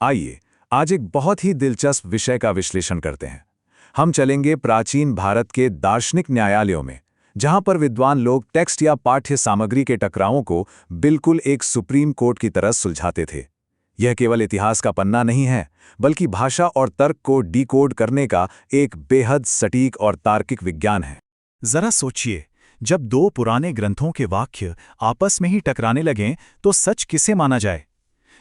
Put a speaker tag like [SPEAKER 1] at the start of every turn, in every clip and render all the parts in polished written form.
[SPEAKER 1] आइए आज एक बहुत ही दिलचस्प विषय का विश्लेषण करते हैं। हम चलेंगे प्राचीन भारत के दार्शनिक न्यायालयों में, जहां पर विद्वान लोग टेक्स्ट या पाठ्य सामग्री के टकरावों को बिल्कुल एक सुप्रीम कोर्ट की तरह सुलझाते थे। यह केवल इतिहास का पन्ना नहीं है, बल्कि भाषा और तर्क को डिकोड करने का एक बेहद सटीक और तार्किक विज्ञान है।
[SPEAKER 2] जरा सोचिए, जब दो पुराने ग्रंथों के वाक्य आपस में ही टकराने लगें तो सच किसे माना जाए?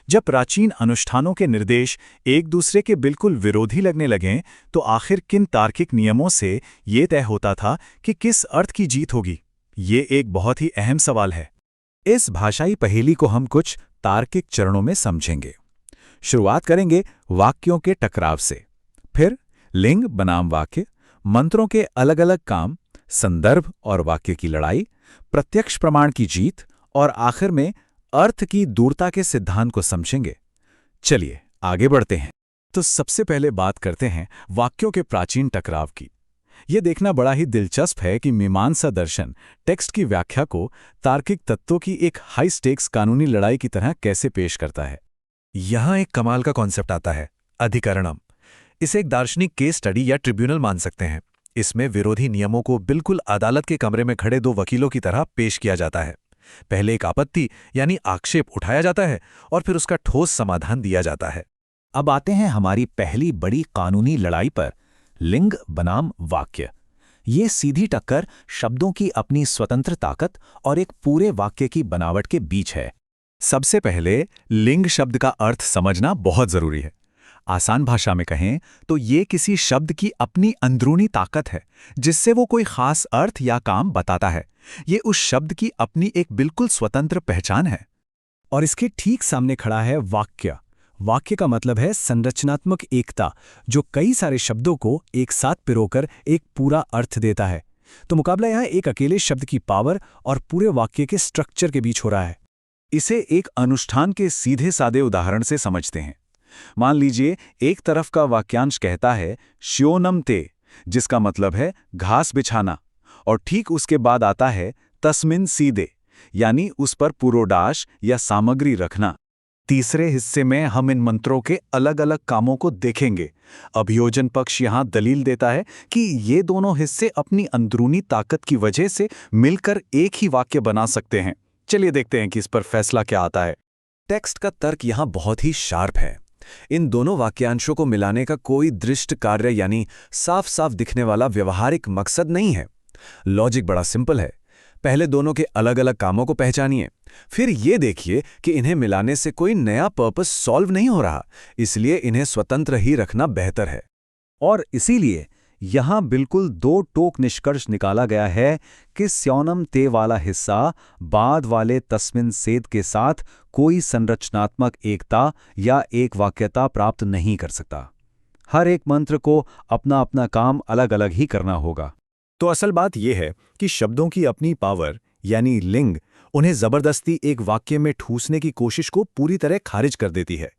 [SPEAKER 2] जब प्राचीन अनुष्ठानों के निर्देश एक दूसरे के बिल्कुल विरोधी लगने लगें तो आखिर किन तार्किक नियमों से ये तय होता था कि किस अर्थ की जीत होगी? ये एक बहुत ही अहम सवाल है।
[SPEAKER 3] इस भाषाई पहेली को हम कुछ तार्किक चरणों में समझेंगे। शुरुआत करेंगे वाक्यों के टकराव से, फिर लिंग बनाम वाक्य, मंत्रों के अलग अलग काम, संदर्भ और वाक्य की लड़ाई, प्रत्यक्ष प्रमाण की जीत और आखिर में अर्थ की दूरता के सिद्धांत को समझेंगे। चलिए आगे बढ़ते हैं।
[SPEAKER 2] तो सबसे पहले बात करते हैं वाक्यों के प्राचीन टकराव की। यह देखना बड़ा ही दिलचस्प है कि मीमांसा दर्शन टेक्स्ट की व्याख्या को तार्किक तत्वों की एक हाई स्टेक्स कानूनी लड़ाई की तरह कैसे पेश करता है।
[SPEAKER 3] यहां एक कमाल का कॉन्सेप्ट आता है, अधिकरणम। इसे एक दार्शनिक केस स्टडी या ट्रिब्यूनल मान सकते हैं। इसमें विरोधी नियमों को बिल्कुल अदालत के कमरे में खड़े दो वकीलों की तरह पेश किया जाता है। पहले एक आपत्ति यानी आक्षेप उठाया जाता है और फिर उसका ठोस समाधान दिया जाता है।
[SPEAKER 2] अब आते हैं हमारी पहली बड़ी कानूनी लड़ाई पर, लिंग बनाम वाक्य। ये सीधी टक्कर शब्दों की अपनी स्वतंत्र ताकत और एक पूरे वाक्य की बनावट के बीच है।
[SPEAKER 3] सबसे पहले लिंग शब्द का अर्थ समझना बहुत जरूरी है। आसान भाषा में कहें तो ये किसी शब्द की अपनी अंदरूनी ताकत है, जिससे वो कोई खास अर्थ या काम बताता है। ये उस शब्द की अपनी एक बिल्कुल स्वतंत्र पहचान है।
[SPEAKER 2] और इसके ठीक सामने खड़ा है वाक्य। वाक्य का मतलब है संरचनात्मक एकता, जो कई सारे शब्दों को एक साथ पिरोकर एक पूरा अर्थ देता है। तो मुकाबला यहाँ एक अकेले शब्द की पावर और पूरे वाक्य के स्ट्रक्चर के बीच हो रहा है।
[SPEAKER 3] इसे एक अनुष्ठान के सीधे सादे उदाहरण से समझते हैं। मान लीजिए एक तरफ का वाक्यांश कहता है श्योनम ते, जिसका मतलब है घास बिछाना, और ठीक उसके बाद आता है तस्मिन सीदे, यानी उस पर पुरोडाश या सामग्री रखना। तीसरे हिस्से में हम इन मंत्रों के अलग अलग कामों को देखेंगे। अभियोजन पक्ष यहां दलील देता है कि ये दोनों हिस्से अपनी अंदरूनी ताकत की वजह से मिलकर एक ही वाक्य बना सकते हैं। चलिए देखते हैं कि इस पर फैसला क्या आता है।
[SPEAKER 4] टेक्स्ट का तर्क यहां बहुत ही शार्प है। इन दोनों वाक्यांशों को मिलाने का कोई दृष्ट कार्य यानी साफ साफ दिखने वाला व्यवहारिक मकसद नहीं है। लॉजिक बड़ा सिंपल है। पहले दोनों के अलग अलग कामों को पहचानिए, फिर ये देखिए कि इन्हें मिलाने से कोई नया पर्पस सॉल्व नहीं हो रहा, इसलिए इन्हें स्वतंत्र ही रखना बेहतर है।
[SPEAKER 3] और इसीलिए यहां बिल्कुल दो टोक निष्कर्ष निकाला गया है कि स्योनम ते वाला हिस्सा बाद वाले तस्मिन सेद के साथ कोई संरचनात्मक एकता या एक वाक्यता प्राप्त नहीं कर सकता। हर एक मंत्र को अपना अपना काम अलग अलग ही करना होगा।
[SPEAKER 2] तो असल बात यह है कि शब्दों की अपनी पावर यानी लिंग उन्हें जबरदस्ती एक वाक्य में ठूसने की कोशिश को पूरी तरह खारिज कर देती है।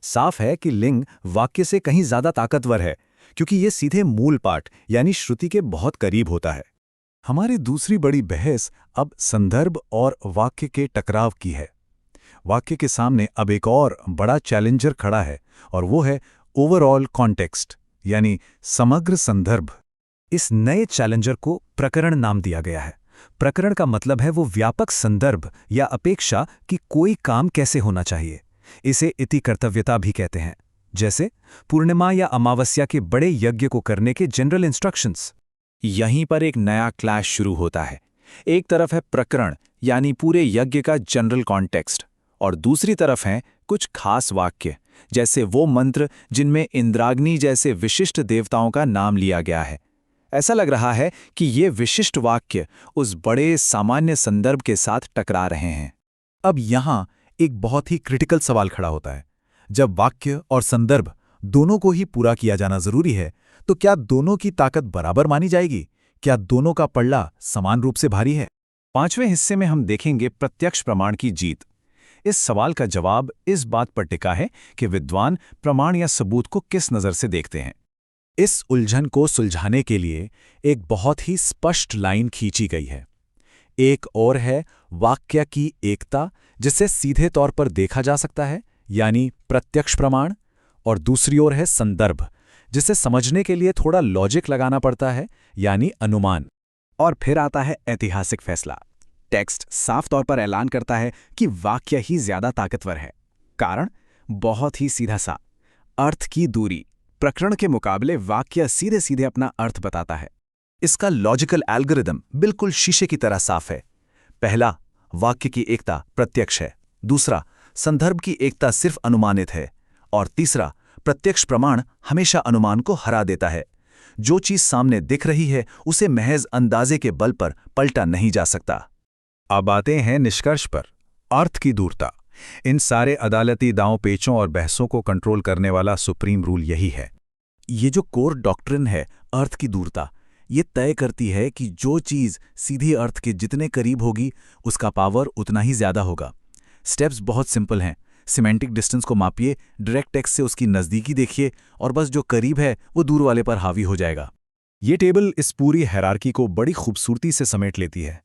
[SPEAKER 2] साफ है कि लिंग वाक्य से कहीं ज्यादा ताकतवर है, क्योंकि ये सीधे मूल पाठ यानी श्रुति के बहुत करीब होता है।
[SPEAKER 3] हमारी दूसरी बड़ी बहस अब संदर्भ और वाक्य के टकराव की है। वाक्य के सामने अब एक और बड़ा चैलेंजर खड़ा है, और वो है ओवरऑल कॉन्टेक्स्ट यानी समग्र संदर्भ।
[SPEAKER 2] इस नए चैलेंजर को प्रकरण नाम दिया गया है। प्रकरण का मतलब है वो व्यापक संदर्भ या अपेक्षा कि कोई काम कैसे होना चाहिए। इसे इति कर्तव्यता भी कहते हैं, जैसे पूर्णिमा या अमावस्या के बड़े यज्ञ को करने के जनरल इंस्ट्रक्शंस।
[SPEAKER 4] यहीं पर एक नया क्लैश शुरू होता है। एक तरफ है प्रकरण यानी पूरे यज्ञ का जनरल कॉन्टेक्स्ट, और दूसरी तरफ हैं कुछ खास वाक्य, जैसे वो मंत्र जिनमें इंद्राग्नि जैसे विशिष्ट देवताओं का नाम लिया गया है। ऐसा लग रहा है कि ये विशिष्ट वाक्य उस बड़े सामान्य संदर्भ के साथ टकरा रहे हैं।
[SPEAKER 3] अब यहां एक बहुत ही क्रिटिकल सवाल खड़ा होता है। जब वाक्य और संदर्भ दोनों को ही पूरा किया जाना जरूरी है, तो क्या दोनों की ताकत बराबर मानी जाएगी? क्या दोनों का पल्ला समान रूप से भारी है?
[SPEAKER 2] पांचवें हिस्से में हम देखेंगे प्रत्यक्ष प्रमाण की जीत। इस सवाल का जवाब इस बात पर टिका है कि विद्वान प्रमाण या सबूत को किस नज़र से देखते हैं।
[SPEAKER 3] इस उलझन को सुलझाने के लिए एक बहुत ही स्पष्ट लाइन खींची गई है। एक और है वाक्य की एकता, जिसे सीधे तौर पर देखा जा सकता है, यानी प्रत्यक्ष प्रमाण,
[SPEAKER 2] और दूसरी ओर है संदर्भ, जिसे समझने के लिए थोड़ा लॉजिक लगाना पड़ता है, यानी अनुमान।
[SPEAKER 3] और फिर आता है ऐतिहासिक फैसला। टेक्स्ट साफ तौर पर ऐलान करता है कि वाक्य ही ज्यादा ताकतवर है। कारण बहुत ही सीधा सा, अर्थ की दूरी। प्रकरण के मुकाबले वाक्य सीधे सीधे अपना अर्थ बताता है।
[SPEAKER 1] इसका लॉजिकल एल्गोरिदम बिल्कुल शीशे की तरह साफ है। पहला, वाक्य की एकता प्रत्यक्ष है। दूसरा, संदर्भ की एकता सिर्फ अनुमानित है। और तीसरा, प्रत्यक्ष प्रमाण हमेशा अनुमान को हरा देता है। जो चीज सामने दिख रही है उसे महज अंदाजे के बल पर पलटा नहीं जा सकता।
[SPEAKER 2] अब आते हैं निष्कर्ष पर। अर्थ की दूरता। इन सारे अदालती दांव पेचों और बहसों को कंट्रोल करने वाला सुप्रीम रूल यही है।
[SPEAKER 1] ये जो कोर डॉक्ट्रिन है, अर्थ की दूरता, ये तय करती है कि जो चीज सीधी अर्थ के जितने करीब होगी उसका पावर उतना ही ज्यादा होगा। स्टेप्स बहुत सिंपल हैं। सिमेंटिक डिस्टेंस को मापिए, डायरेक्ट टेक्स्ट से उसकी नज़दीकी देखिए, और बस जो करीब है वो दूर वाले पर हावी हो जाएगा।
[SPEAKER 2] ये टेबल इस पूरी हायरार्की को बड़ी खूबसूरती से समेट लेती है।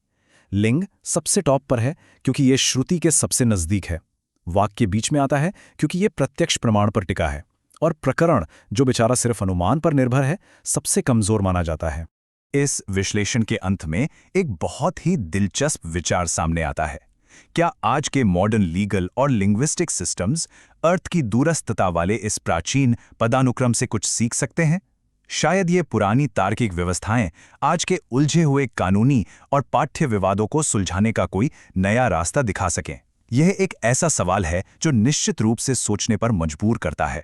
[SPEAKER 2] लिंग सबसे टॉप पर है क्योंकि ये श्रुति के सबसे नज़दीक है। वाक्य बीच में आता है क्योंकि ये प्रत्यक्ष प्रमाण पर टिका है। और प्रकरण, जो बेचारा सिर्फ अनुमान पर निर्भर है, सबसे कमज़ोर माना जाता है।
[SPEAKER 1] इस विश्लेषण के अंत में एक बहुत ही दिलचस्प विचार सामने आता है। क्या आज के मॉडर्न लीगल और लिंग्विस्टिक सिस्टम्स अर्थ की दूरस्थता वाले इस प्राचीन पदानुक्रम से कुछ सीख सकते हैं? शायद ये पुरानी तार्किक व्यवस्थाएं आज के उलझे हुए कानूनी और पाठ्य विवादों को सुलझाने का कोई नया रास्ता दिखा सकें। यह एक ऐसा सवाल है जो निश्चित रूप से सोचने पर मजबूर करता है।